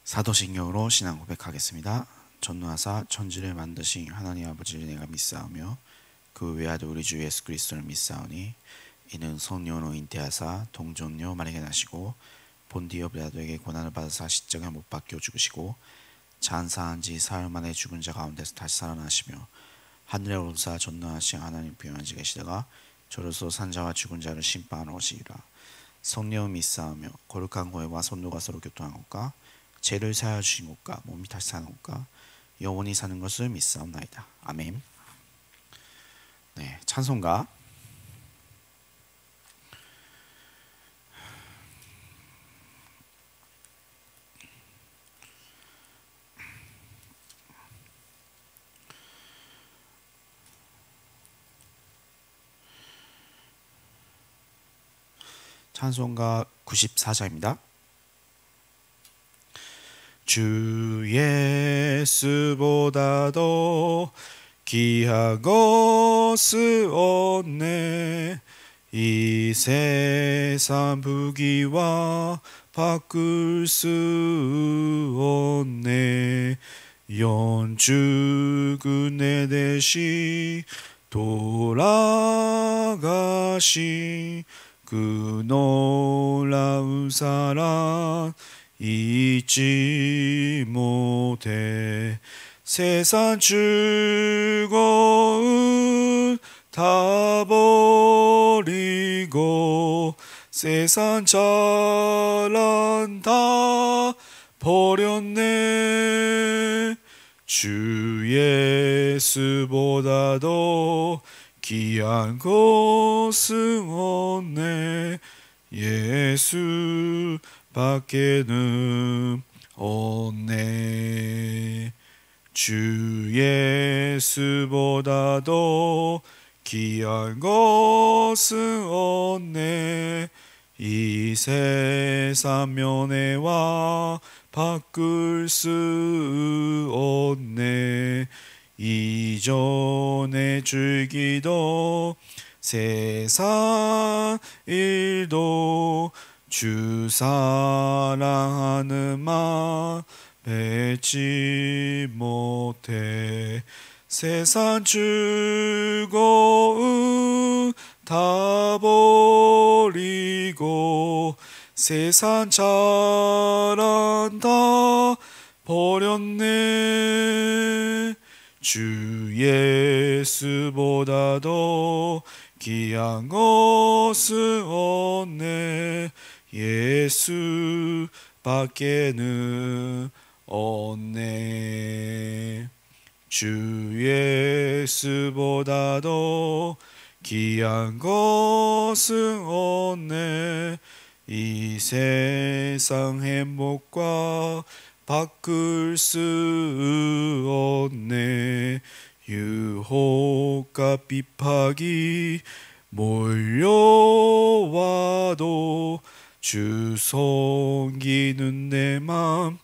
사도신경으로 신앙 고백하겠습니다. 전능하사 천지를 만드신 하나님 아버지를 내가 믿사오며 그 외아들 우리 주 예수 그리스도를 믿사오니 이는 성령으로 잉태하사 동정녀 마리아에게 나시고 본디오 빌라도에게 고난을 받으사 십자가에 못 박혀 죽으시고 장사한 지 사흘 만에 죽은 자 가운데서 다시 살아나시며 하늘에 오르사 전능하신 하나님 부여한 지 계시다가 저로서 산자와 죽은 자를 심판하러 오시리라. 성령을 믿사오며 거룩한 고해와 선도가 서로 교통한 것과 죄를 사하여 주신 것과 몸이 다시 사는 것과 영원히 사는 것을 믿사옵나이다. 아멘. 네, 찬송가 찬송가 94장입니다. 주 예수보다도 귀한 것을 얻네. 이 세상 부귀와 바꿀 수 없네. 영주 내 대신 돌아가신 그 놀라운 사랑 잊지 못해. 세상 즐거움 다 버리고 세상 자랑 다 버렸네. 주 예수보다도 귀한 것은 없네. 예수 밖에는 없네. 주 예수보다도 귀한 것은 없네. 이 세상 면회와 바꿀 수 없네. 이전에 즐기던 세상 일도 주 사랑하는 맘 뱉지 못해. 세상 즐거움 다 버리고 세상 자랑 다 버렸네. 주 예수보다도 귀한 것은 없네. 예수 밖에는 없네. 주 예수보다도 귀한 것은 없네. 이 세상 행복과 바꿀 수 없네. 유혹과 핍박이 몰려와도 주 섬기는 내 맘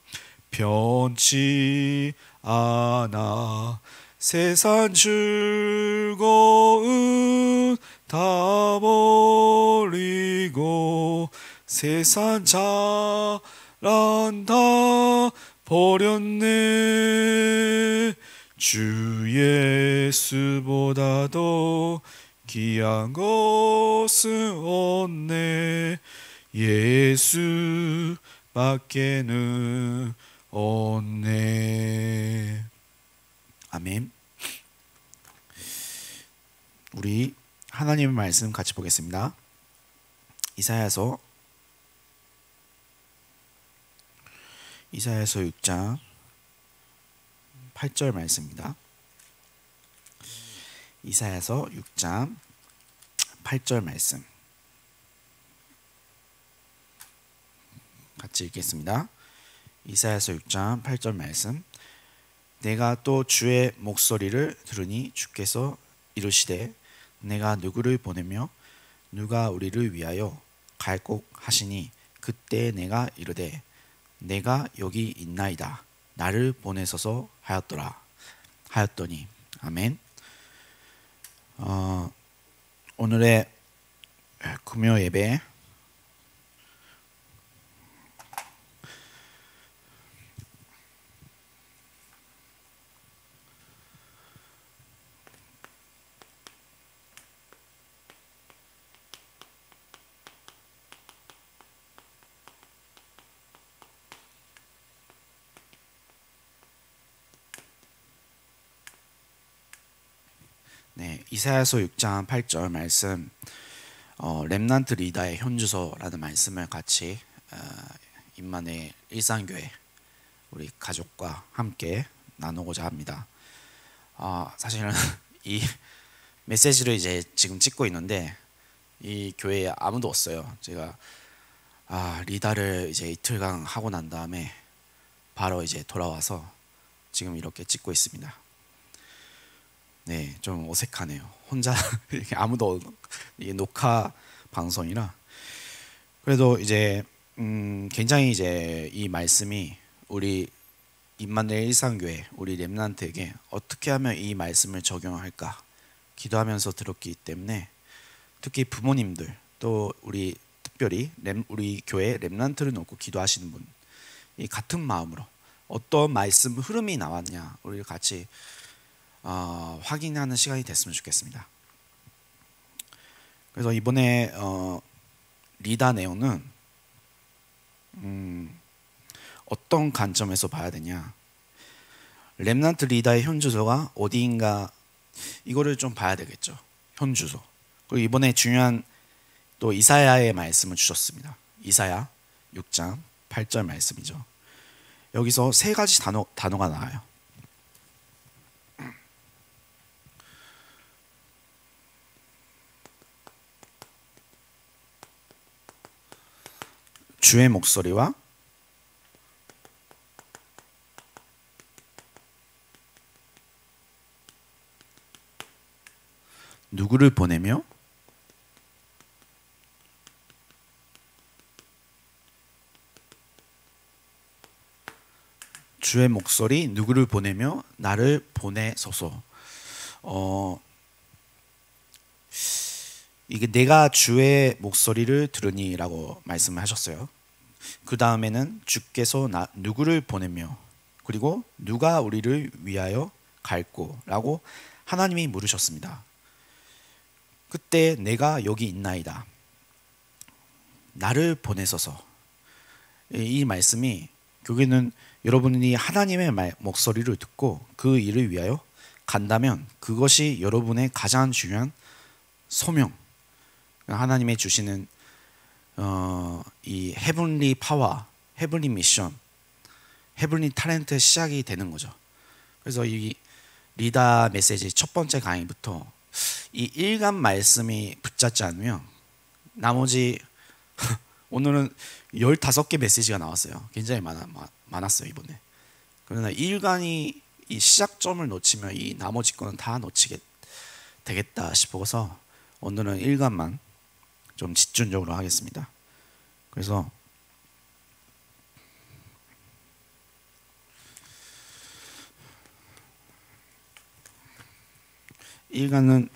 변치 않아. 세상 즐거움 다 버리고 세상 자랑 다 버렸네. 주 예수보다도 귀한 것은 없네. 예수 밖에는 없네. 아멘. 우리 하나님의 말씀 같이 보겠습니다. 이사야서 6장 8절 말씀입니다. 이사야서 6장 8절 말씀 같이 읽겠습니다. 이사야서 6장 8절 말씀. 내가 또 주의 목소리를 들으니 주께서 이르시되 내가 누구를 보내며 누가 우리를 위하여 갈 곳 하시니 그때 내가 이르되 내가 여기 있나이다 나를 보내소서 하였더니. 아멘. 오늘의 금요 예배 네, 이사야서 6장 8절 말씀, 렘넌트 리더의 현주소라는 말씀을 같이 임마누엘 일상교회 우리 가족과 함께 나누고자 합니다. 사실은 이 메시지를 이제 지금 찍고 있는데 이 교회에 아무도 없어요. 제가 리더를 이제 이틀간 하고 난 다음에 바로 이제 돌아와서 지금 이렇게 찍고 있습니다. 네, 좀 어색하네요. 혼자 이렇게 아무도 이게 녹화 방송이라. 그래도 이제 굉장히 이제 이 말씀이 우리 임마누엘 일상교회 우리 렘넌트에게 어떻게 하면 이 말씀을 적용할까 기도하면서 들었기 때문에 특히 부모님들 또 우리 특별히 우리 교회 렘넌트를 놓고 기도하시는 분 이 같은 마음으로 어떤 말씀 흐름이 나왔냐 우리 같이 확인하는 시간이 됐으면 좋겠습니다. 그래서 이번에 리더 내용은 어떤 관점에서 봐야 되냐, 렘넌트 리더의 현주소가 어디인가 이거를 좀 봐야 되겠죠. 현주소. 그리고 이번에 중요한 또 이사야의 말씀을 주셨습니다. 이사야 6장 8절 말씀이죠. 여기서 세 가지 단어가 나와요. 주의 목소리와 누구를 보내며 주의 목소리 누구를 보내며 나를 보내소서. 이게 내가 주의 목소리를 들으니라고 말씀하셨어요. 그 다음에는 주께서 누구를 보내며 그리고 누가 우리를 위하여 갈꼬라고 하나님이 물으셨습니다. 그때 내가 여기 있나이다. 나를 보내소서. 이 말씀이 결국에는 여러분이 하나님의 목소리를 듣고 그 일을 위하여 간다면 그것이 여러분의 가장 중요한 소명, 하나님의 주시는 이 헤븐리 파워, 헤븐리 미션, 헤븐리 탤런트의 시작이 되는 거죠. 그래서 이 리더 메시지 첫 번째 강의부터 이 일간 말씀이 붙잡지 않으면 나머지 오늘은 15개 메시지가 나왔어요. 굉장히 많았어요 이번에. 그러나 일간이 이 시작점을 놓치면 이 나머지 거는 다 놓치게 되겠다 싶어서 오늘은 일간만 좀 집중적으로 하겠습니다. 그래서 일간은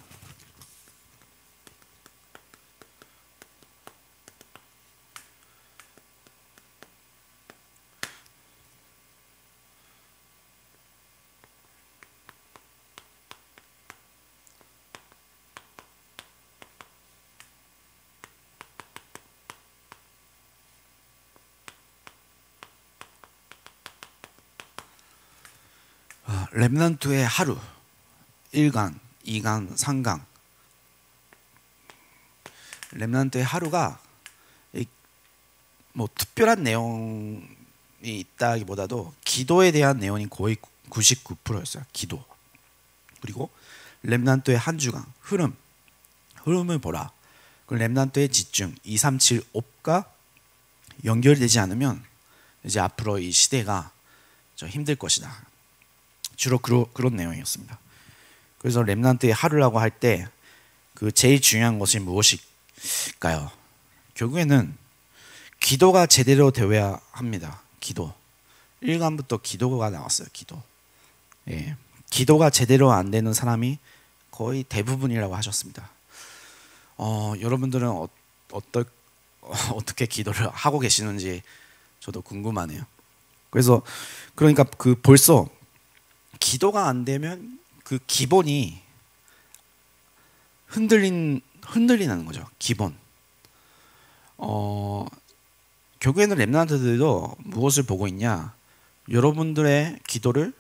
렘넌트의 하루 1강, 2강, 3강. 렘넌트의 하루가 뭐 특별한 내용이 있다기보다도 기도에 대한 내용이 거의 99%였어요. 기도. 그리고 렘넌트의 한 주간 흐름을 보라. 그 렘넌트의 집중 2, 3, 7, 5가 연결되지 않으면 이제 앞으로 이 시대가 좀 힘들 것이다. 주로 그런 내용이었습니다. 그래서 렘넌트의 하루라고 할 때 그 제일 중요한 것이 무엇일까요? 결국에는 기도가 제대로 되어야 합니다. 기도. 1간부터 기도가 나왔어요. 기도. 예. 기도가 제대로 안 되는 사람이 거의 대부분이라고 하셨습니다. 여러분들은 어떻게 기도를 하고 계시는지 저도 궁금하네요. 그러니까 벌써 기도가 안 되면 그 기본이 흔들리는 거죠. 기본. 결국에는 렘넌트들도 무엇을 보고 있냐? 여러분들의 기도를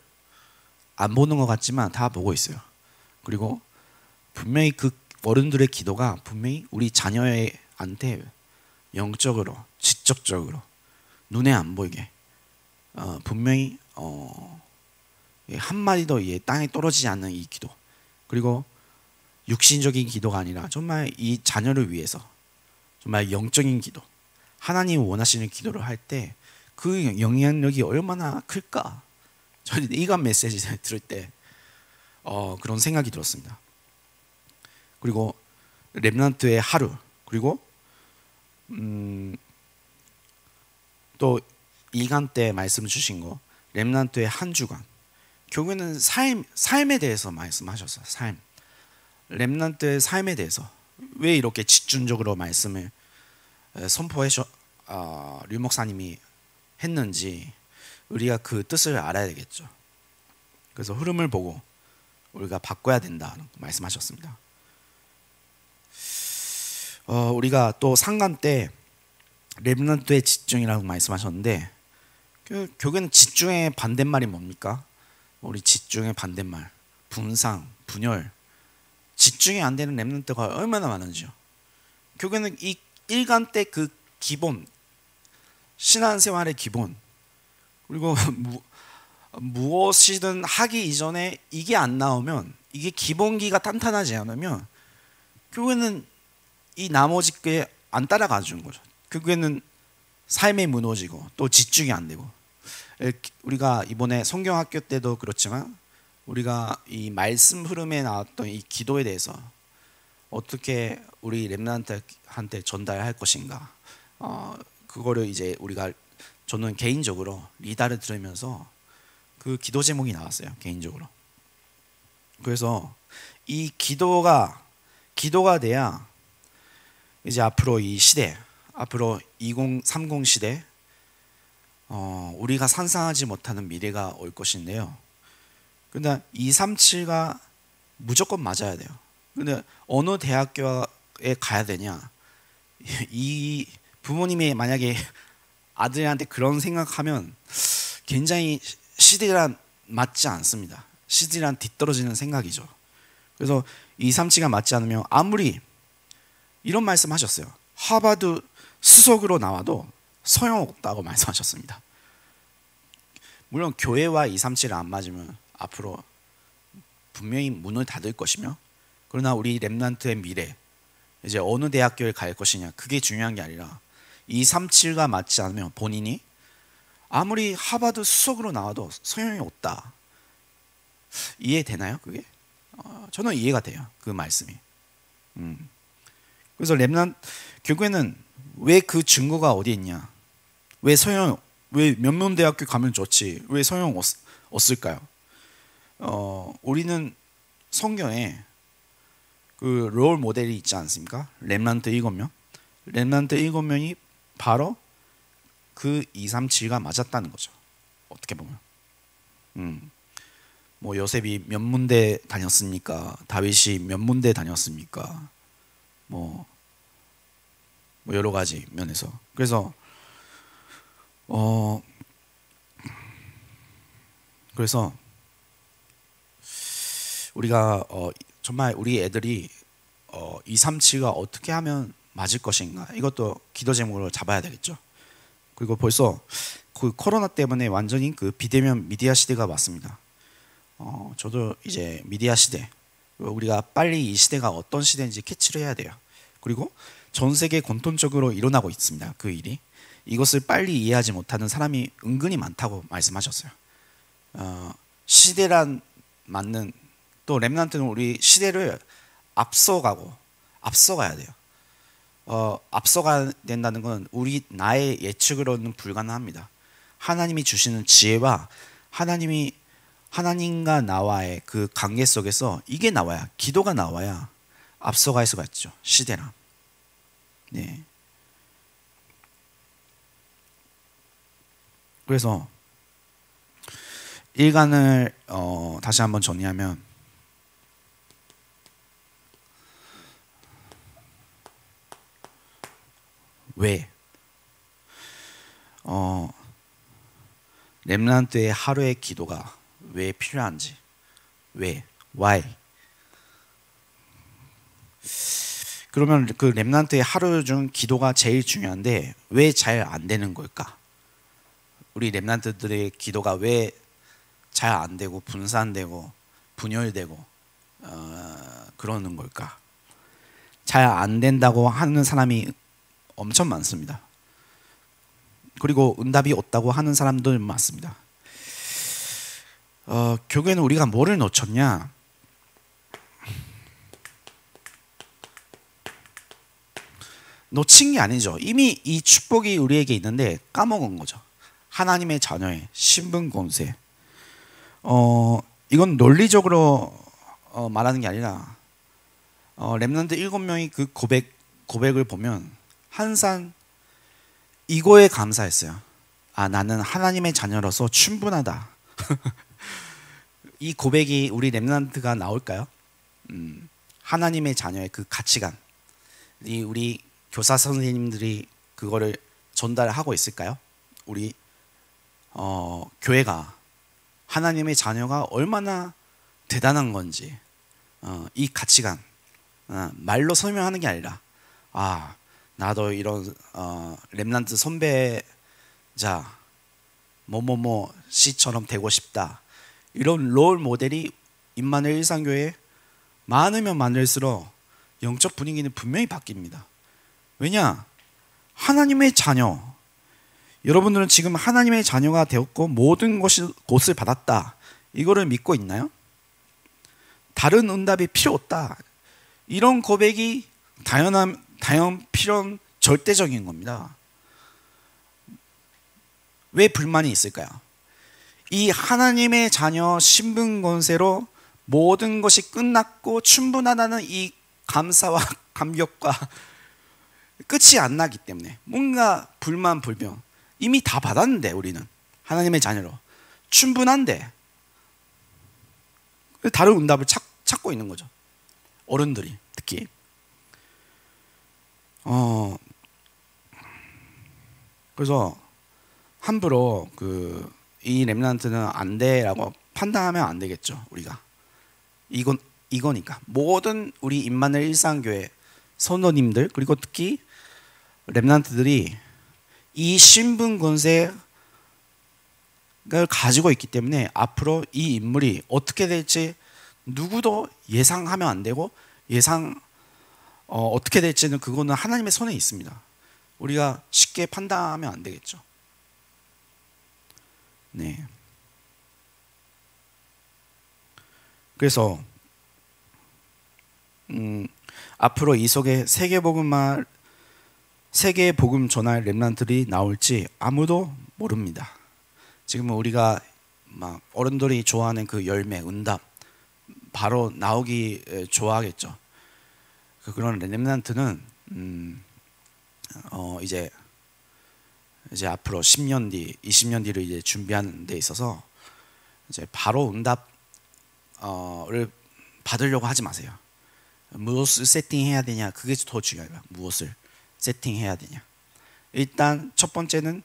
안 보는 것 같지만 다 보고 있어요. 그리고 분명히 그 어른들의 기도가 분명히 우리 자녀한테 영적으로, 지적적으로 눈에 안 보이게 분명히 한 마디도 땅에 떨어지지 않는 이 기도, 그리고 육신적인 기도가 아니라 정말 이 자녀를 위해서 정말 영적인 기도, 하나님 원하시는 기도를 할 때 그 영향력이 얼마나 클까. 저는 이간 메시지를 들을 때 그런 생각이 들었습니다. 그리고 렘넌트의 하루, 그리고 또 이간 때 말씀 주신 거 렘넌트의 한 주간, 결국에는 삶에 대해서 말씀하셨어요. 삶, 렘넌트의 삶에 대해서 왜 이렇게 집중적으로 말씀을 선포하셔 류 목사님이 했는지 우리가 그 뜻을 알아야 되겠죠. 그래서 흐름을 보고 우리가 바꿔야 된다는 말씀하셨습니다. 우리가 또 상간 때 렘넌트의 집중이라고 말씀하셨는데, 결국에는 집중의 반대말이 뭡니까? 우리 집중의 반대말, 분상, 분열. 집중이 안 되는 렘넌트가 얼마나 많은지요. 결국에는 이 일간 때 그 기본, 신앙생활의 기본, 그리고 무엇이든 하기 이전에 이게 안 나오면, 이게 기본기가 탄탄하지 않으면 결국에는 이 나머지 게 안 따라가 주는 거죠. 결국에는 삶이 무너지고 또 집중이 안 되고. 우리가 이번에 성경학교 때도 그렇지만 우리가 이 말씀 흐름에 나왔던 이 기도에 대해서 어떻게 우리 렘넌트한테 전달할 것인가, 그거를 이제 저는 개인적으로 리다를 들으면서 그 기도 제목이 나왔어요. 개인적으로. 그래서 이 기도가 돼야 이제 앞으로 이 시대, 앞으로 2030 시대, 우리가 상상하지 못하는 미래가 올 것인데요. 근데 237가 무조건 맞아야 돼요. 근데 어느 대학교에 가야 되냐? 이 부모님이 만약에 아들한테 그런 생각하면 굉장히 시대랑 맞지 않습니다. 시대랑 뒤떨어지는 생각이죠. 그래서 237가 맞지 않으면 아무리 이런 말씀하셨어요. 하버드 수석으로 나와도 소용없다고 말씀하셨습니다. 물론 교회와 237이 안 맞으면 앞으로 분명히 문을 닫을 것이며, 그러나 우리 렘넌트의 미래, 이제 어느 대학교에 갈 것이냐, 그게 중요한 게 아니라 237가 맞지 않으면 본인이 아무리 하버드 수석으로 나와도 소용이 없다. 이해되나요? 그게? 저는 이해가 돼요. 그 말씀이. 그래서 결국에는 왜 그 증거가 어디 있냐? 왜 명문대학교 가면 좋지? 왜 소용 없을까요? 우리는 성경에 그 롤 모델이 있지 않습니까? 렘넌트 7명. 렘넌트 7명이 바로 그 237가 맞았다는 거죠. 어떻게 보면. 뭐 요셉이 몇 문대 다녔습니까? 다윗이 몇 문대 다녔습니까? 뭐 여러 가지 면에서. 그래서 우리가 정말 우리 애들이 237가 어떻게 하면 맞을 것인가, 이것도 기도 제목으로 잡아야 되겠죠. 그리고 벌써 그 코로나 때문에 완전히 그 비대면 미디어 시대가 왔습니다. 저도 이제 미디어 시대, 우리가 빨리 이 시대가 어떤 시대인지 캐치를 해야 돼요. 그리고 전 세계 공통적으로 일어나고 있습니다. 그 일이. 이것을 빨리 이해하지 못하는 사람이 은근히 많다고 말씀하셨어요. 시대란 맞는, 또 렘넌트는 우리 시대를 앞서가야 돼요. 앞서가야 된다는 건 나의 예측으로는 불가능합니다. 하나님이 주시는 지혜와 하나님과 나와의 그 관계 속에서 이게 나와야, 기도가 나와야 앞서갈 수가 있죠. 시대랑. 네. 그래서 일간을 다시 한번 정리하면, 왜 렘넌트의 하루의 기도가 왜 필요한지, why. 그러면 그 렘넌트의 하루 중 기도가 제일 중요한데 왜 잘 안 되는 걸까? 우리 렘넌트들의 기도가 왜 잘 안 되고 분산되고 분열되고 그러는 걸까? 잘 안 된다고 하는 사람이 엄청 많습니다. 그리고 응답이 없다고 하는 사람들 많습니다. 결국에는 우리가 뭐를 놓쳤냐? 놓친 게 아니죠. 이미 이 축복이 우리에게 있는데 까먹은 거죠. 하나님의 자녀의 신분 권세. 이건 논리적으로 말하는 게 아니라 렘넌트 7명이 그 고백을 보면 항상 이거에 감사했어요. 아, 나는 하나님의 자녀로서 충분하다. 이 고백이 우리 렘넌트가 나올까요? 하나님의 자녀의 그 가치관, 우리 교사 선생님들이 그거를 전달하고 있을까요? 우리 교회가 하나님의 자녀가 얼마나 대단한 건지 이 가치관 말로 설명하는 게 아니라 아, 나도 이런 렘넌트 선배자 뭐뭐뭐 씨처럼 되고 싶다. 이런 롤 모델이 임마누엘 일상교회에 많으면 많을수록 영적 분위기는 분명히 바뀝니다. 왜냐? 하나님의 자녀. 여러분들은 지금 하나님의 자녀가 되었고 모든 것을 받았다. 이거를 믿고 있나요? 다른 응답이 필요 없다. 이런 고백이 필요한 절대적인 겁니다. 왜 불만이 있을까요? 이 하나님의 자녀 신분 권세로 모든 것이 끝났고 충분하다는 이 감사와 감격과 끝이 안 나기 때문에 뭔가 불만 불평 이미 다 받았는데 우리는 하나님의 자녀로 충분한데 다른 응답을 찾고 있는 거죠. 어른들이 특히 그래서 함부로 이 렘넌트는 안 돼라고 판단하면 안 되겠죠. 우리가 이거니까 모든 우리 임마누엘 일상교회 선도님들 그리고 특히 렘넌트들이 이 신분 권세를 가지고 있기 때문에 앞으로 이 인물이 어떻게 될지 누구도 예상하면 안 되고 어떻게 될지는 그거는 하나님의 손에 있습니다. 우리가 쉽게 판단하면 안 되겠죠. 네. 그래서 앞으로 이 속에 세계복음 전할 렘넌트들이 나올지 아무도 모릅니다. 지금 우리가 막 어른들이 좋아하는 그 열매, 응답 바로 나오기 좋아하겠죠. 그런 렘넌트는 이제 앞으로 10년 뒤, 20년 뒤를 이제 준비하는 데 있어서 이제 바로 응답을 받으려고 하지 마세요. 무엇을 세팅해야 되냐, 그게 더 중요해요. 무엇을 세팅해야 되냐. 일단 첫 번째는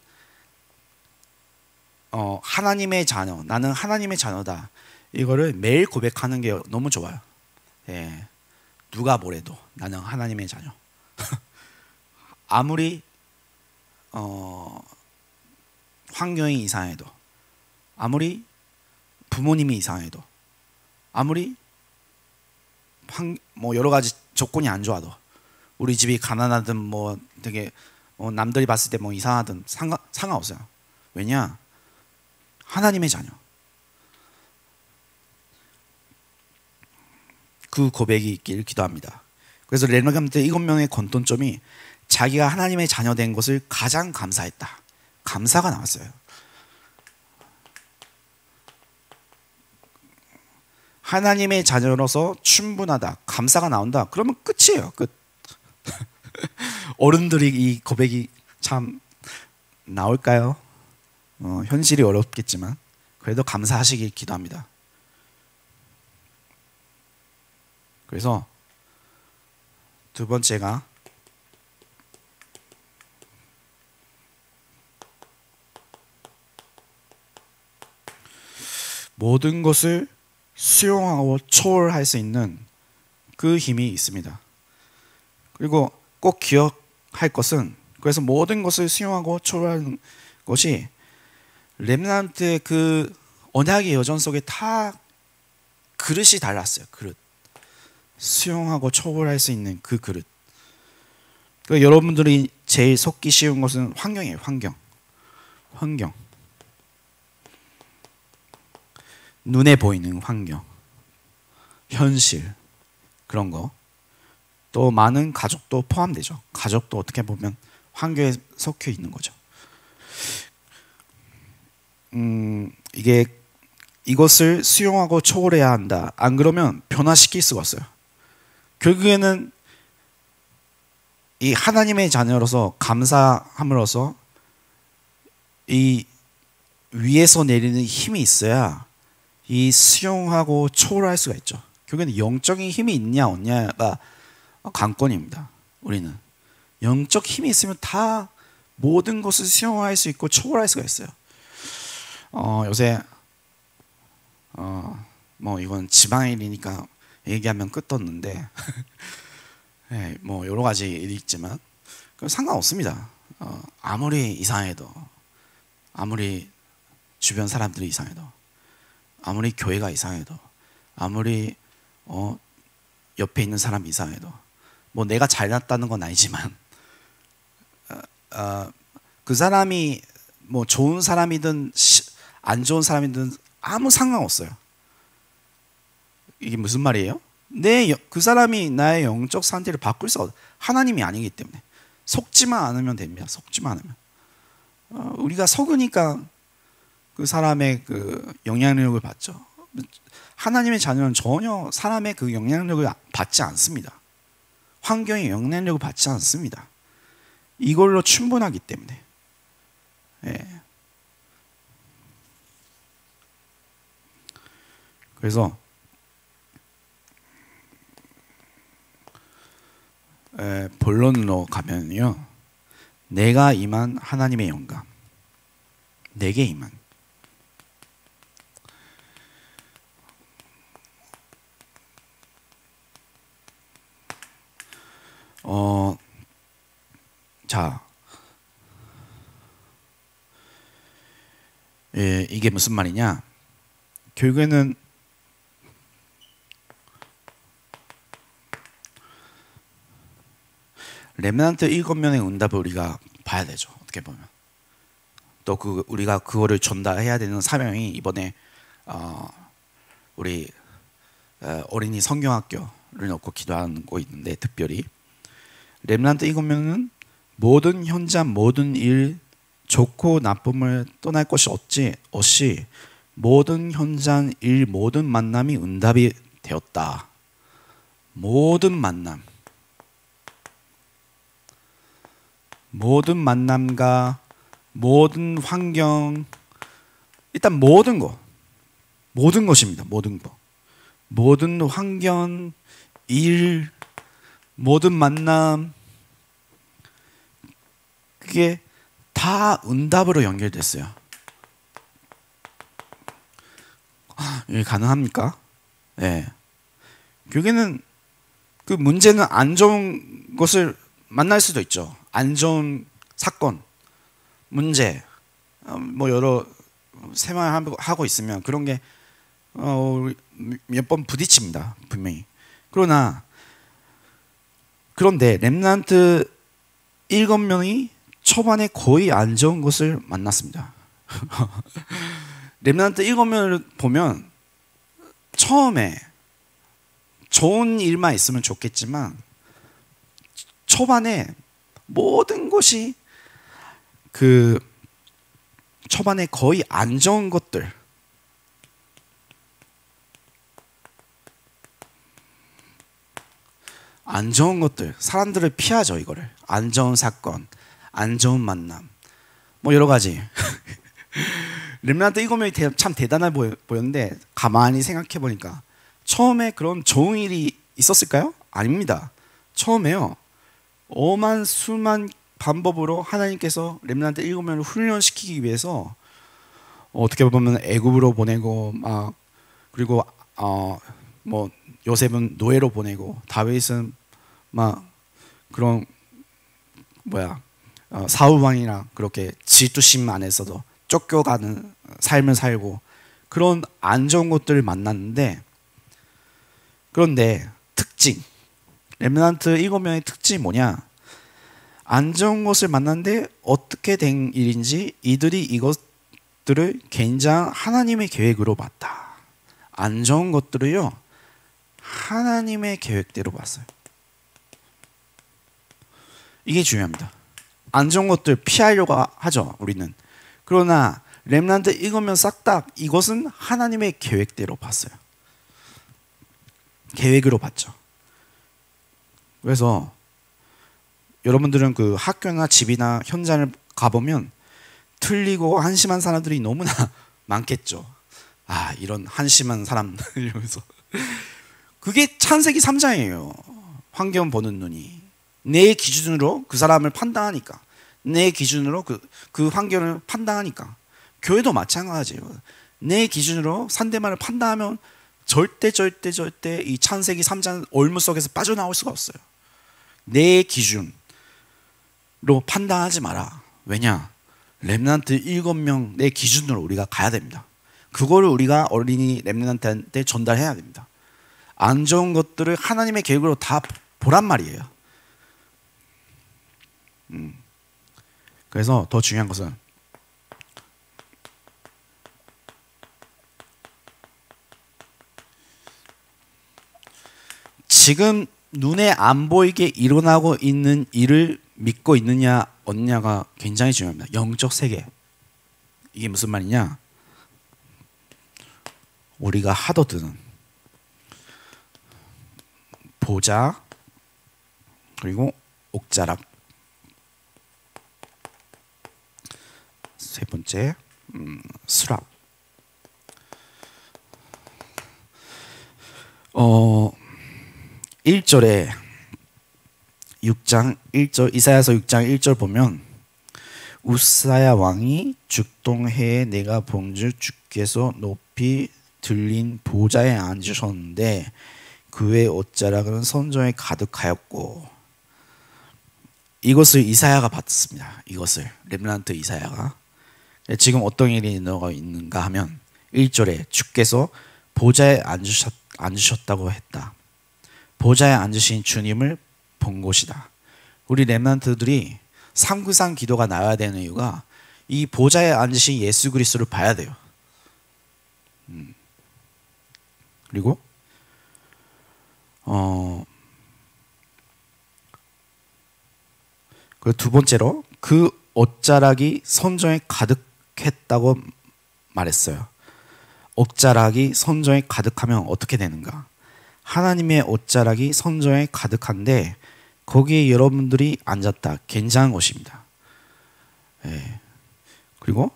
하나님의 자녀, 나는 하나님의 자녀다. 이거를 매일 고백하는 게 너무 좋아요. 예. 누가 뭐래도 나는 하나님의 자녀. 아무리 환경이 이상해도, 아무리 부모님이 이상해도, 아무리 뭐 여러 가지 조건이 안 좋아도, 우리 집이 가난하든 뭐 되게 남들이 봤을 때 뭐 이상하든 상관없어요. 왜냐? 하나님의 자녀. 그 고백이 있길 기도합니다. 그래서 렘넌트 7명의 공통점이 자기가 하나님의 자녀 된 것을 가장 감사했다. 감사가 나왔어요. 하나님의 자녀로서 충분하다. 감사가 나온다. 그러면 끝이에요. 끝. 어른들이 이 고백이 참 나올까요? 현실이 어렵겠지만 그래도 감사하시길 기도합니다. 그래서 두 번째가 모든 것을 수용하고 초월할 수 있는 그 힘이 있습니다. 그리고 꼭 기억할 것은, 그래서 모든 것을 수용하고 초월하는 것이 렘넌트의 그 언약의 여정 속에 다 그릇이 달랐어요. 그릇. 수용하고 초월할 수 있는 그 그릇. 그러니까 여러분들이 제일 속기 쉬운 것은 환경이에요. 환경. 눈에 보이는 환경, 현실, 그런 거. 또 많은 가족도 포함되죠. 가족도 어떻게 보면 환경에 속해 있는 거죠. 이것을 수용하고 초월해야 한다. 안 그러면 변화시킬 수가 없어요. 결국에는 이 하나님의 자녀로서 감사함으로써 이 위에서 내리는 힘이 있어야 이 수용하고 초월할 수가 있죠. 결국에는 영적인 힘이 있냐 없냐가 관건입니다. 우리는 영적 힘이 있으면 다 모든 것을 수용할 수 있고 초월할 수가 있어요. 요새 뭐 이건 지방일이니까 얘기하면 끝도 없는데 네, 뭐 여러 가지 일이 있지만 상관없습니다. 아무리 이상해도, 아무리 주변 사람들이 이상해도, 아무리 교회가 이상해도, 아무리 옆에 있는 사람이 이상해도, 뭐 내가 잘났다는 건 아니지만 그 사람이 뭐 좋은 사람이든 안 좋은 사람이든 아무 상관없어요. 이게 무슨 말이에요? 그 사람이 나의 영적 상태를 바꿀 수 없어요. 하나님이 아니기 때문에. 속지만 않으면 됩니다. 속지만 않으면. 우리가 속으니까 그 사람의 그 영향력을 받죠. 하나님의 자녀는 전혀 사람의 그 영향력을 받지 않습니다. 환경의 영향력을 받지 않습니다. 이걸로 충분하기 때문에. 예. 그래서 본론으로 가면요, 내가 임한 하나님의 영감, 내게 임한. 자, 이게 무슨 말이냐? 결국에는 렘넌트 7명의 응답을 우리가 봐야 되죠. 어떻게 보면 또 우리가 그거를 전달해야 되는 사명이 이번에 우리 어린이 성경학교를 놓고 기도하고 있는데, 특별히 렘넌트 7명은 모든 현장, 모든 일, 좋고 나쁨을 떠날 것이 없이 모든 현장, 일, 모든 만남이 응답이 되었다. 모든 만남, 모든 만남과 모든 환경, 일단 모든 것입니다. 모든 것, 모든 환경, 일, 모든 만남, 그게 다 응답으로 연결됐어요. 이게 가능합니까? 네. 결국에는 그 문제는 안 좋은 것을 만날 수도 있죠. 안 좋은 사건, 문제, 뭐 여러 생활하고 있으면 그런 게 몇 번 부딪힙니다. 분명히. 그런데 렘넌트 7명이 초반에 거의 안 좋은 것을 만났습니다. 렘넌트 7명을 보면 처음에 좋은 일만 있으면 좋겠지만 초반에 모든 것이 그 초반에 거의 안 좋은 것들, 사람들을 피하죠. 이거를 안 좋은 사건, 안 좋은 만남, 뭐 여러 가지. 렘넌트 7명이 참 대단해 보였는데 가만히 생각해 보니까 처음에 그런 좋은 일이 있었을까요? 아닙니다. 처음에요, 오만 수만 방법으로 하나님께서 렘넌트 7명을 훈련시키기 위해서 어떻게 보면 애굽으로 보내고, 그리고 뭐 요셉은 노예로 보내고, 다윗은 막 그런 사울 왕이랑 그렇게 질투심 안에서도 쫓겨가는 삶을 살고 그런 안 좋은 것들을 만났는데, 그런데 특징, 렘넌트 7명의 특징이 뭐냐? 안 좋은 것을 만났는데 어떻게 된 일인지 이들이 이것들을 굉장히 하나님의 계획으로 봤다. 안 좋은 것들을요, 하나님의 계획대로 봤어요. 이게 중요합니다. 안 좋은 것들 피하려고 하죠, 우리는. 그러나 렘넌트 7명 싹 다 이것은 하나님의 계획대로 봤어요. 계획으로 봤죠. 그래서 여러분들은 그 학교나 집이나 현장을 가보면 틀리고 한심한 사람들이 너무나 많겠죠. 아, 이런 한심한 사람 이러면서. 그게 창세기 3장이에요. 환경 보는 눈이. 내 기준으로 그 사람을 판단하니까, 내 기준으로 그 환경을 판단하니까. 교회도 마찬가지예요. 내 기준으로 상대방을 판단하면 절대 이 창세기 3장 올무 속에서 빠져나올 수가 없어요. 내 기준으로 판단하지 마라. 왜냐? 렘넌트 7명 내 기준으로 우리가 가야 됩니다. 그거를 우리가 어린이 렘넌트한테 전달해야 됩니다. 안 좋은 것들을 하나님의 계획으로 다 보란 말이에요. 그래서 더 중요한 것은 지금 눈에 안 보이게 일어나고 있는 일을 믿고 있느냐 없느냐가 굉장히 중요합니다. 영적 세계. 이게 무슨 말이냐? 우리가 하도드는 보자, 그리고 옥자락, 세 번째 수락. 1절에 6장 1절, 이사야서 6장 1절 보면 우사야 왕이 죽동해에 내가 본즉 주께서 높이 들린 보좌에 앉으셨는데 그의 옷자락은 선정에 가득하였고. 이것을 이사야가 봤습니다. 이것을 렘넌트 이사야가. 지금 어떤 일이 있는가 하면 1절에 주께서 보좌에 앉으셨다고 했다. 보좌에 앉으신 주님을 본 곳이다. 우리 렘넌트들이 삼구상 기도가 나와야 되는 이유가 이 보좌에 앉으신 예수 그리스도를 봐야 돼요. 그리고 그 두 번째로 그 옷자락이 선정에 가득했다고 말했어요. 옷자락이 선정에 가득하면 어떻게 되는가? 하나님의 옷자락이 선정에 가득한데 거기에 여러분들이 앉았다. 굉장한 것입니다. 예. 그리고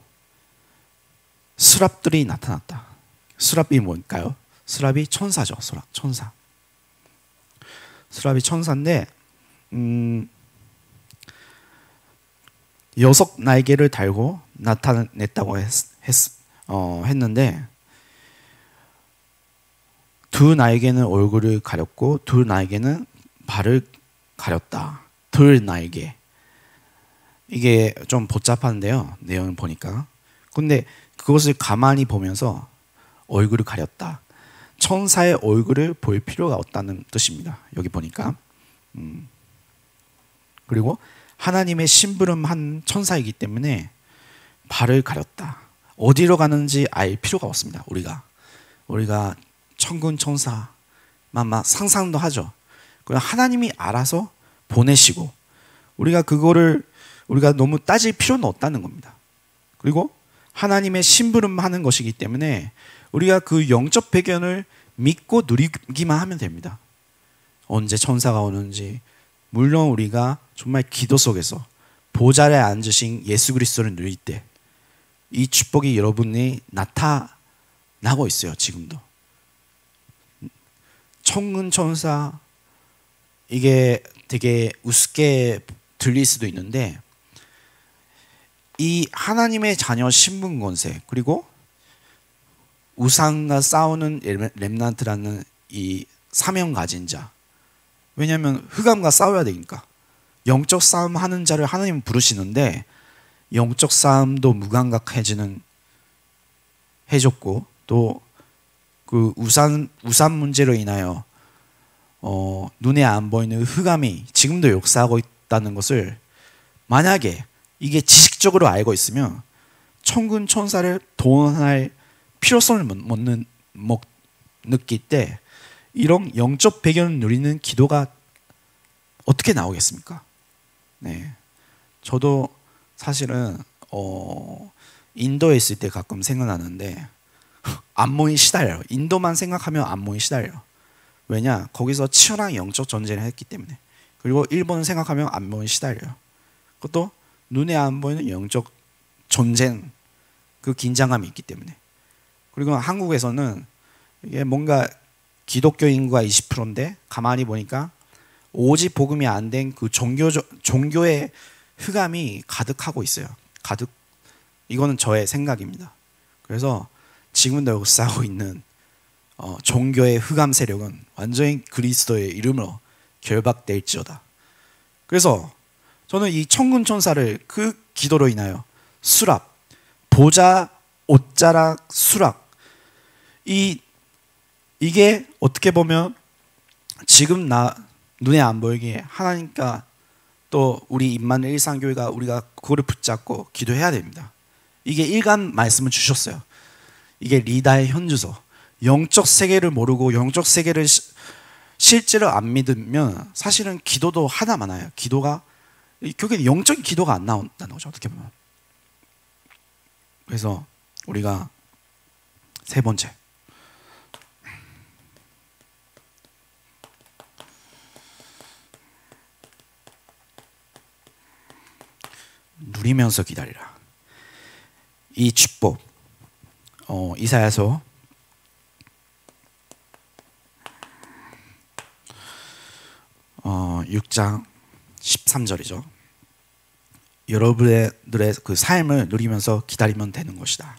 수랍들이 나타났다. 수랍이 뭘까요? 수랍이 천사죠. 천사. 수랍이 천사인데 6 날개를 달고 나타냈다고 했는데 2 날개는 얼굴을 가렸고 2 날개는 발을 가렸다. 2 날개. 이게 좀 복잡한데요. 내용을 보니까. 근데 그것을 가만히 보면서 얼굴을 가렸다. 천사의 얼굴을 볼 필요가 없다는 뜻입니다. 여기 보니까. 그리고 하나님의 심부름한 천사이기 때문에 발을 가렸다. 어디로 가는지 알 필요가 없습니다. 우리가 천군 천사만 막 상상도 하죠. 그럼 하나님이 알아서 보내시고 우리가 그거를 우리가 너무 따질 필요는 없다는 겁니다. 그리고 하나님의 심부름하는 것이기 때문에 우리가 그 영적 배경을 믿고 누리기만 하면 됩니다. 언제 천사가 오는지. 물론 우리가 정말 기도 속에서 보좌에 앉으신 예수 그리스도를 누릴 때 이 축복이 여러분이 나타나고 있어요. 지금도. 천군 천사, 이게 되게 우습게 들릴 수도 있는데 이 하나님의 자녀 신분 권세, 그리고 우상과 싸우는 렘넌트라는 이 사명 가진 자. 왜냐하면 흑암과 싸워야 되니까. 영적 싸움 하는 자를 하나님은 부르시는데 영적 싸움도 무감각해지는 해줬고 또 그 우산 문제로 인하여 눈에 안 보이는 흑암이 지금도 역사하고 있다는 것을 만약에 이게 지식적으로 알고 있으면 천군 천사를 동원할 필요성을 못 느낄 때 이런 영적 배경을 누리는 기도가 어떻게 나오겠습니까? 네, 저도 사실은 인도에 있을 때 가끔 생각나는데 안목이 시달려요. 인도만 생각하면 안목이 시달려요. 왜냐? 거기서 치열한 영적 전쟁을 했기 때문에. 그리고 일본 생각하면 안목이 시달려요. 그것도 눈에 안 보이는 영적 전쟁, 그 긴장감이 있기 때문에. 그리고 한국에서는 이게 뭔가 기독교 인구가 20%인데 가만히 보니까 오직 복음이 안 된 그 종교의 흑암이 가득하고 있어요. 가득. 이거는 저의 생각입니다. 그래서 지금도 역사하고 있는 종교의 흑암 세력은 완전히 그리스도의 이름으로 결박될지어다. 그래서 저는 이 천군 천사를 그 기도로 인하여 수락, 보좌, 옷자락, 수락, 이게 어떻게 보면 지금 나 눈에 안 보이게 하나님과 또 우리 임마누엘 일상교회가 우리가 그거를 붙잡고 기도해야 됩니다. 이게 일간 말씀을 주셨어요. 이게 리다의 현주소. 영적 세계를 모르고 영적 세계를 실제로 안 믿으면 사실은 기도도 하나 많아요. 기도가 결국엔 영적인 기도가 안 나온다는 거죠. 어떻게 보면. 그래서 우리가 세 번째, 누리면서 기다리라. 이 축복, 이사야서 6장 13절이죠. 여러분들의 그 삶을 누리면서 기다리면 되는 것이다.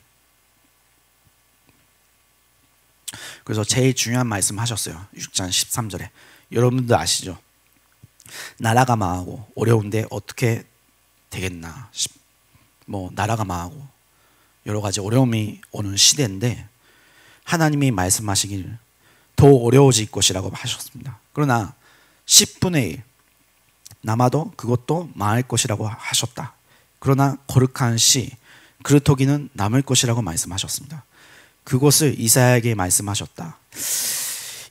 그래서 제일 중요한 말씀 하셨어요. 6장 13절에. 여러분들 아시죠? 나라가 망하고 어려운데 어떻게 되겠나. 뭐 나라가 망하고 여러 가지 어려움이 오는 시대인데 하나님이 말씀하시길 더 어려워질 것이라고 하셨습니다. 그러나 10분의 1 남아도 그것도 망할 것이라고 하셨다. 그러나 거룩한 씨 그루터기는 남을 것이라고 말씀하셨습니다. 그것을 이사야에게 말씀하셨다.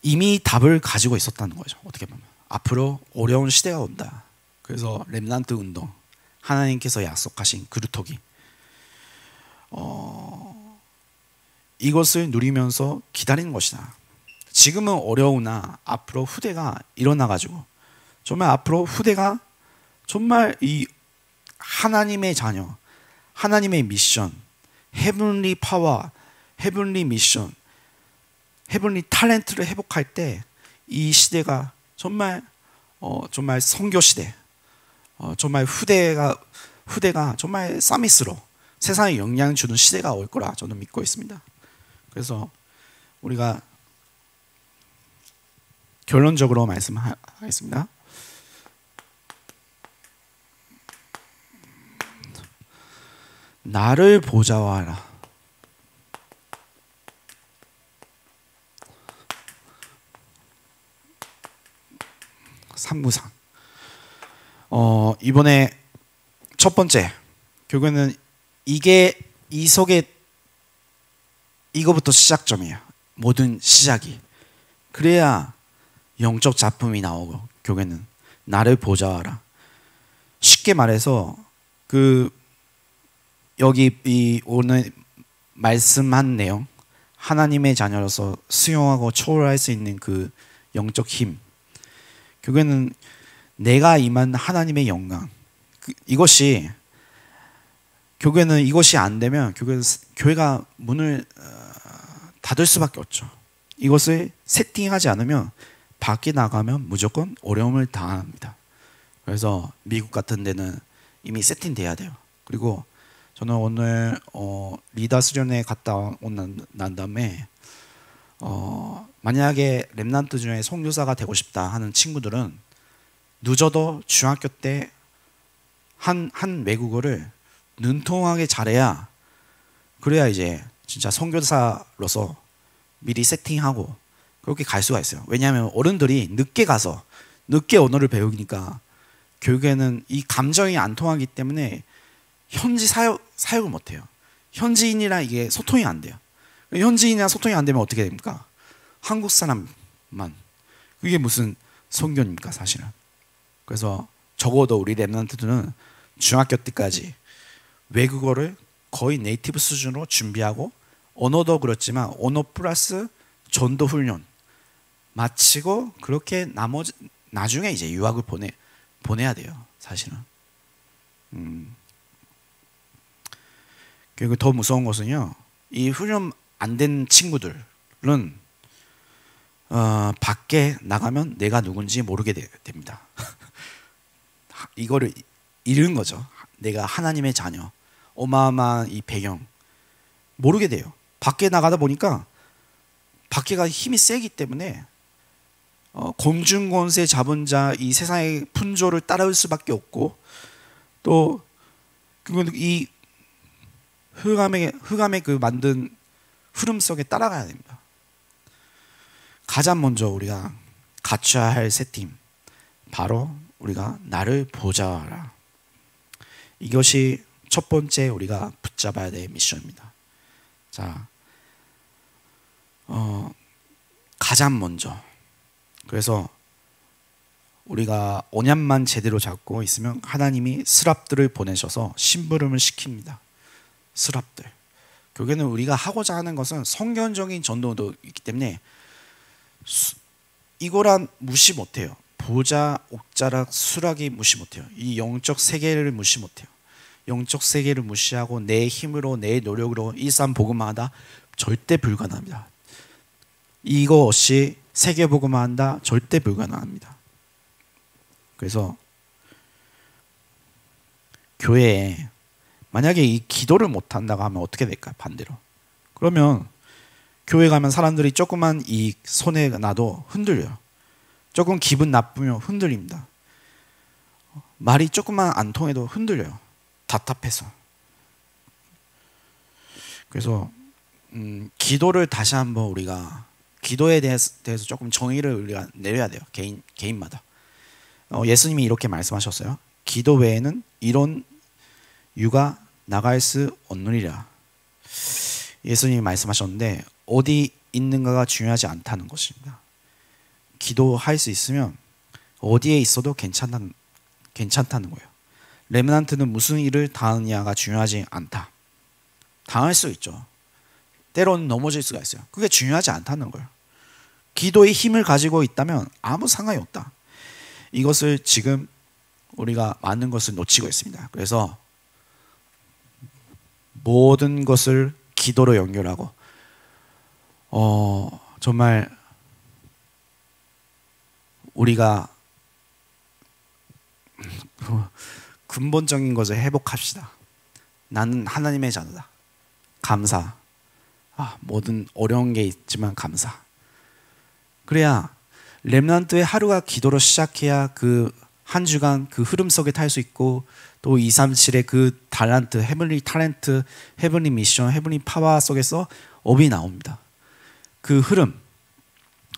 이미 답을 가지고 있었다는 거죠. 어떻게 보면 앞으로 어려운 시대가 온다. 그래서 렘넌트 운동, 하나님께서 약속하신 그루터기, 이것을 누리면서 기다리는 것이다. 지금은 어려우나 앞으로 후대가 일어나가지고 정말 앞으로 후대가 정말 이 하나님의 자녀, 하나님의 미션, 헤븐리 파워, 헤븐리 미션, 헤븐리 탤런트를 회복할 때 이 시대가 정말 정말 선교 시대, 정말 후대가 정말 서밋으로 세상에 영향 주는 시대가 올 거라 저는 믿고 있습니다. 그래서 우리가 결론적으로 말씀하겠습니다. 나를 보좌하라. 삼구상. 이번에 첫 번째 결국에는 이게 이 속에 이거부터 시작점이에요. 모든 시작이. 그래야 영적 작품이 나오고 결국에는 나를 보좌하라. 쉽게 말해서 그 여기 이 오늘 말씀한 내용, 하나님의 자녀로서 수용하고 초월할 수 있는 그 영적 힘, 결국에는 내가 임한 하나님의 영광, 이것이 결국에는 이것이 안 되면 결국에는 교회가 문을 닫을 수밖에 없죠. 이것을 세팅하지 않으면 밖에 나가면 무조건 어려움을 당합니다. 그래서 미국 같은 데는 이미 세팅돼야 돼요. 그리고 저는 오늘 리더 수련회 갔다 온 난 다음에 만약에 렘넌트 중에 선교사가 되고 싶다 하는 친구들은 늦어도 중학교 때 한 외국어를 능통하게 잘해야, 그래야 이제 진짜 선교사로서 미리 세팅하고 그렇게 갈 수가 있어요. 왜냐하면 어른들이 늦게 가서 늦게 언어를 배우니까 결국에는 이 감정이 안 통하기 때문에 현지 사역을 못해요. 현지인이랑 이게 소통이 안 돼요. 현지인이랑 소통이 안 되면 어떻게 됩니까? 한국 사람만. 그게 무슨 선교입니까 사실은. 그래서 적어도 우리 랩런트들은 중학교 때까지 외국어를 거의 네이티브 수준으로 준비하고, 언어도 그렇지만 언어 플러스 전도 훈련 마치고, 그렇게 나중에 이제 유학을 보내야 돼요 사실은. 그리고 더 무서운 것은요, 이 훈련 안 된 친구들은 밖에 나가면 내가 누군지 모르게 됩니다. 이거를 잃은 거죠. 내가 하나님의 자녀, 어마어마한 이 배경 모르게 돼요. 밖에 나가다 보니까 밖에가 힘이 세기 때문에 공중권세 잡은 자, 이 세상의 풍조를 따라올 수밖에 없고, 또 이 흑암의 그 만든 흐름 속에 따라가야 됩니다. 가장 먼저 우리가 갖춰야 할 세팅, 바로 우리가 나를 보자라. 이것이 첫 번째 우리가 붙잡아야 될 미션입니다. 자, 가장 먼저, 그래서 우리가 언약만 제대로 잡고 있으면 하나님이 스랍들을 보내셔서 심부름을 시킵니다. 스랍들. 결국에는 우리가 하고자 하는 것은 성경적인 전도도 있기 때문에 이거란 무시 못해요. 보자, 옥자락, 수락이 무시 못해요. 이 영적 세계를 무시 못해요. 영적 세계를 무시하고 내 힘으로, 내 노력으로 이 삶 복음화하다 절대 불가능합니다. 이거 없이 세계 복음화한다 절대 불가능합니다. 그래서 교회에 만약에 이 기도를 못한다고 하면 어떻게 될까요? 반대로. 그러면 교회 가면 사람들이 조금만 이 손해 나도 흔들려요. 조금 기분 나쁘면 흔들립니다. 말이 조금만 안 통해도 흔들려요. 답답해서. 그래서 기도를 다시 한번 우리가 기도에 대해서 조금 정의를 우리가 내려야 돼요. 개인마다. 예수님이 이렇게 말씀하셨어요. 기도 외에는 이런 유가 나갈 수 없느니라. 예수님이 말씀하셨는데 어디 있는가가 중요하지 않다는 것입니다. 기도할 수 있으면 어디에 있어도 괜찮다는 거예요. 렘넌트는 무슨 일을 당하느냐가 중요하지 않다. 당할 수 있죠. 때로는 넘어질 수가 있어요. 그게 중요하지 않다는 거예요. 기도의 힘을 가지고 있다면 아무 상관이 없다. 이것을 지금 우리가 많은 것을 놓치고 있습니다. 그래서 모든 것을 기도로 연결하고 정말 우리가 근본적인 것을 회복합시다. 나는 하나님의 자녀다. 감사. 모든 어려운 게 있지만 감사. 그래야 렘넌트의 하루가 기도로 시작해야 그 한 주간 그 흐름 속에 탈 수 있고, 또 237의 그 달란트, 헤븐리 탤런트, 헤븐리 미션, 헤븐리 파워 속에서 업이 나옵니다. 그 흐름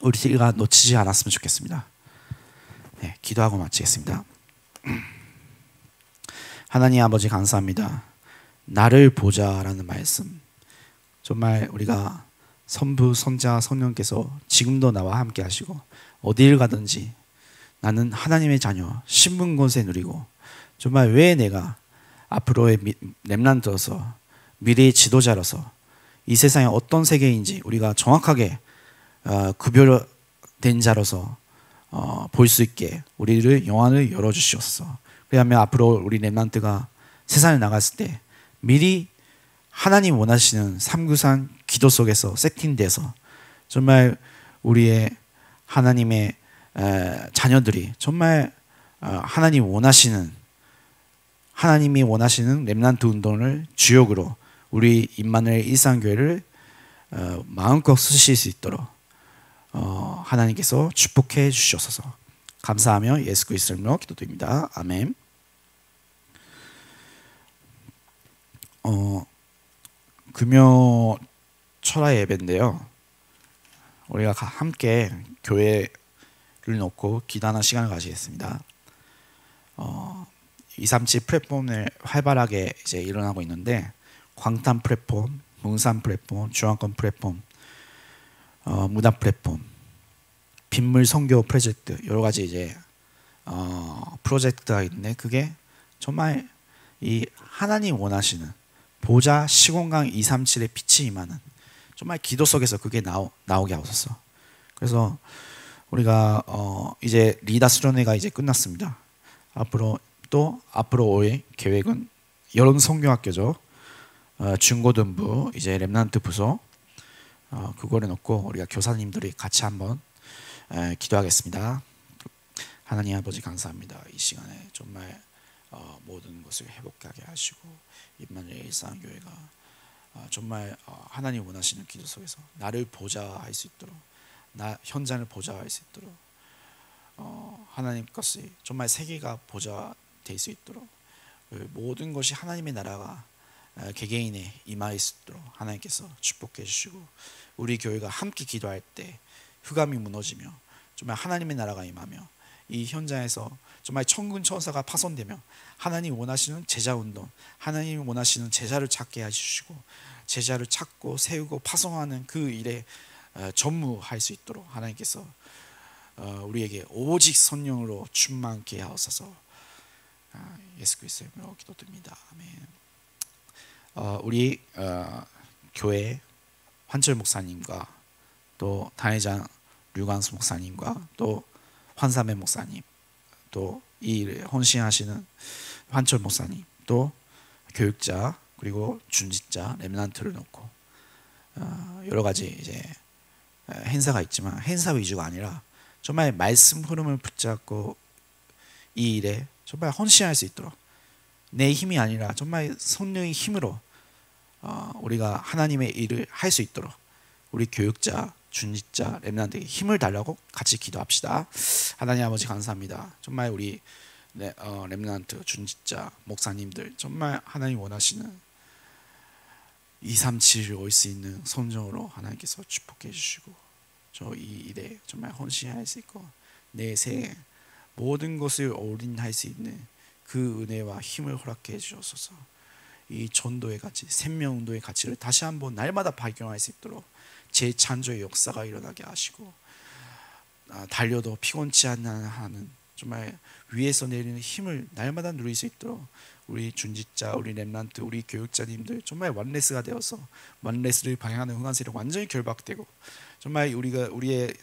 우리가 놓치지 않았으면 좋겠습니다. 네, 기도하고 마치겠습니다. 하나님 아버지 감사합니다. 나를 보자라는 말씀, 정말 우리가 선부, 선자, 성령께서 지금도 나와 함께 하시고 어디를 가든지 나는 하나님의 자녀, 신분권세 누리고, 정말 왜 내가 앞으로의 렘넌트로서 미래의 지도자로서 이 세상에 어떤 세계인지 우리가 정확하게 구별된 자로서 볼 수 있게 우리를 영안을 열어주시옵소서. 그러면 앞으로 우리 렘넌트가 세상에 나갔을 때 미리 하나님 원하시는 393 기도 속에서 세팅돼서 정말 우리의 하나님의 자녀들이 정말 하나님이 원하시는 렘넌트 운동을 주역으로 우리 임마누엘 일상교회를 마음껏 쓰실 수 있도록 하나님께서 축복해 주시옵소서. 감사하며 예수 그리스도 이름으로 기도드립니다. 아멘. 금요 철야 예배인데요. 우리가 함께 교회를 놓고 기도하는 시간을 가지겠습니다. 237 플랫폼을 활발하게 이제 일어나고 있는데 광탄 플랫폼, 문산 플랫폼, 중앙권 플랫폼, 무단 플랫폼, 빗물 선교 프로젝트 여러 가지 이제 프로젝트가 있는데 그게 정말 이 하나님 원하시는 보좌 시공강 237의 빛이 임하는 정말 기도 속에서 그게 나오게 하옵소서. 그래서 우리가 이제 리다 수련회가 이제 끝났습니다. 앞으로 5일 계획은 여름 성교학교죠. 중고등부 이제 렘넌트 부서 그거를 놓고 우리가 교사님들이 같이 한번 기도하겠습니다. 하나님 아버지 감사합니다. 이 시간에 정말 모든 것을 회복하게 하시고 임마누엘 일상교회가 정말 하나님 원하시는 기도 속에서 나를 보좌할 수 있도록 나 현장을 보좌할 수 있도록 하나님 것이 정말 세계가 보좌될 수 있도록 모든 것이 하나님의 나라가 개개인에 임할 수 있도록 하나님께서 축복해 주시고 우리 교회가 함께 기도할 때 흑암이 무너지며 정말 하나님의 나라가 임하며 이 현장에서 정말 천군 천사가 파손되며 하나님 원하시는 제자 운동, 하나님 원하시는 제자를 찾게 해주시고 제자를 찾고 세우고 파송하는 그 일에 전무할 수 있도록 하나님께서 우리에게 오직 성령으로 충만케 하옵소서. 예수 그리스도의 이름으로 기도드립니다. 아멘. 우리 교회 환철 목사님과 또 단회장 류광수 목사님과 또 환삼의 목사님 또 이 일에 헌신하시는 환철 목사님 또 교육자 그리고 준직자 렘넌트를 놓고 여러 가지 이제 행사가 있지만 행사 위주가 아니라 정말 말씀 흐름을 붙잡고 이 일에 정말 헌신할 수 있도록 내 힘이 아니라 정말 성령의 힘으로 우리가 하나님의 일을 할 수 있도록 우리 교육자 준직자 렘넌트에게 힘을 달라고 같이 기도합시다. 하나님 아버지 감사합니다. 정말 우리 렘넌트 준직자 목사님들 정말 하나님 원하시는 237을 올 수 있는 성령으로 하나님께서 축복해 주시고 저 이 일에 정말 헌신할 수 있고 내 생에 모든 것을 올인할 수 있는 그 은혜와 힘을 허락해 주옵소서. 이 전도의 가치, 생명운동의 가치를 다시 한번 날마다 발견할 수 있도록 재창조의 역사가 일어나게 하시고 달려도 피곤치 않는 하는 정말 위에서 내리는 힘을 날마다 누릴 수 있도록 우리 준직자, 우리 렘넌트, 우리 교육자님들 정말 원레스가 되어서 원레스를 방향하는 흥한세력 완전히 결박되고 정말 우리의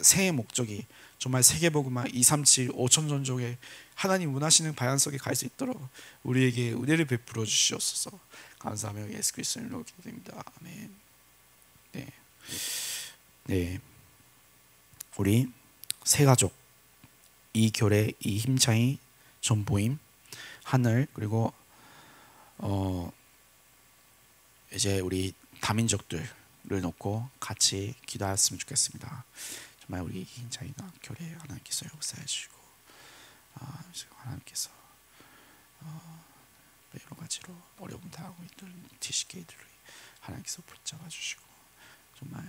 새해 목적이 정말 세계복음화 237 5천 전족의 하나님 원하시는 방향 속에 갈 수 있도록 우리에게 은혜를 베풀어 주시옵소서. 감사하며 예수 그리스도의 이름으로 기도드립니다. 아멘. 네, 우리 세 가족 이교례, 이힘차이, 전보임, 하늘 그리고 이제 우리 다민족들을 놓고 같이 기도하였으면 좋겠습니다. 정말 우리 힘차이나 교례 하나님께서 역사해 주시고 하나님께서 여러 가지로 어려움 당하고 있는 TCK들을 하나님께서 붙잡아 주시고 정말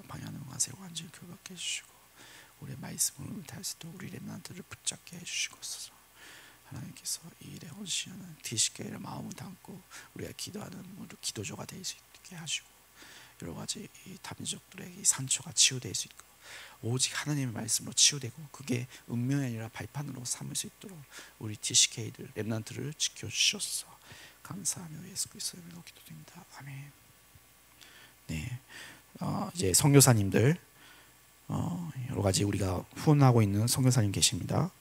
방향을 완세 완전히 결박해 주시고 우리의 말씀을 달 수 있도록 우리 렘넌트를 붙잡게 해주시옵소서. 하나님께서 이 일에 헌신하는 TCK를 마음을 담고 우리가 기도하는 기도조가 될 수 있게 하시고 여러 가지 이 다민족들의 이 상처가 치유될 수 있고 오직 하나님의 말씀으로 치유되고 그게 운명이 아니라 발판으로 삼을 수 있도록 우리 TCK들 렘넌트를 지켜주셔서 감사하며 예수 그리스도의 이름으로 기도드립니다. 아멘. 네, 이제 선교사님들 여러 가지 우리가 후원하고 있는 선교사님 계십니다.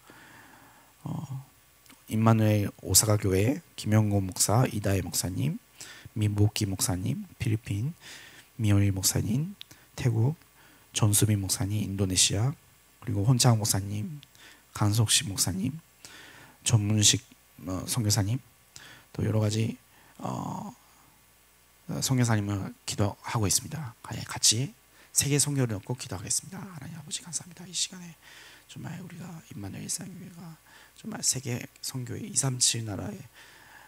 임마누엘 오사카 교회 김영곤 목사, 이다혜 목사님, 민복기 목사님, 필리핀 미오일 목사님, 태국 전수빈 목사님, 인도네시아 그리고 혼창 목사님, 강석식 목사님, 전문식 선교사님 또 여러 가지 선교사님을 기도하고 있습니다. 같이 세계 선교를 놓고 기도하겠습니다. 하나님 아버지 감사합니다. 이 시간에 정말 우리가 임마누엘 일상교회가 정말 세계 선교회 237 나라에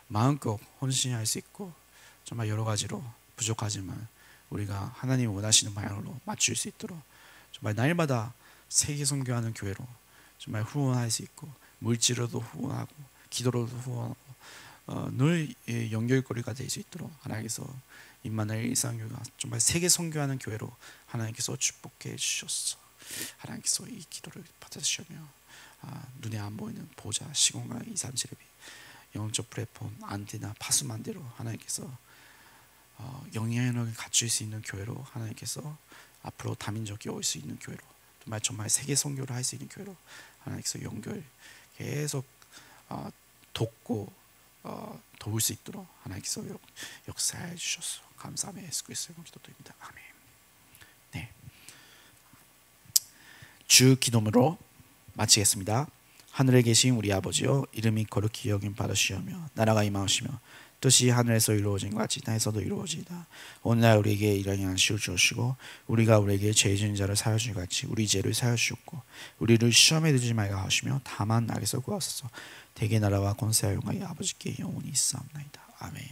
마음껏 헌신할 수 있고 정말 여러 가지로 부족하지만 우리가 하나님 원하시는 방향으로 맞출 수 있도록 정말 날마다 세계 선교하는 교회로 정말 후원할 수 있고 물질로도 후원하고 기도로도 후원하고 늘 연결고리가 될 수 있도록 하나님께서 임마누엘 일상교회가 정말 세계 선교하는 교회로 하나님께서 축복해 주셨어. 하나님께서 이 기도를 받아주시며 눈에 안 보이는 보좌 시공간 237의 영적 플랫폼 안테나 파수만대로 하나님께서 영향력을 갖출 수 있는 교회로 하나님께서 앞으로 다민족이 올 수 있는 교회로 정말 세계 선교를 할 수 있는 교회로 하나님께서 연결 계속 돕고 도울 수 있도록 하나님께서 역사해 주셔서 감사하며 예수 그리스도의 이름으로 기도드립니다. 아멘. 네, 주 기도문으로 마치겠습니다. 하늘에 계신 우리 아버지여, 이름이 거룩히 여김 받으시오며 나라가 임하오시며 뜻이 하늘에서 이루어진 것 같이 땅에서도 이루어지이다. 오늘날 우리에게 일하는 양식을 주시고 우리가 우리에게 죄 지은 자를 사하여 주니 같이 우리 죄를 사하여 주옵고 우리를 시험에 들지 말게 하시며 다만 악에서 구하소서. 대개 나라와 권세와 영광이 아버지께 영원히 있사옵나이다. 아멘.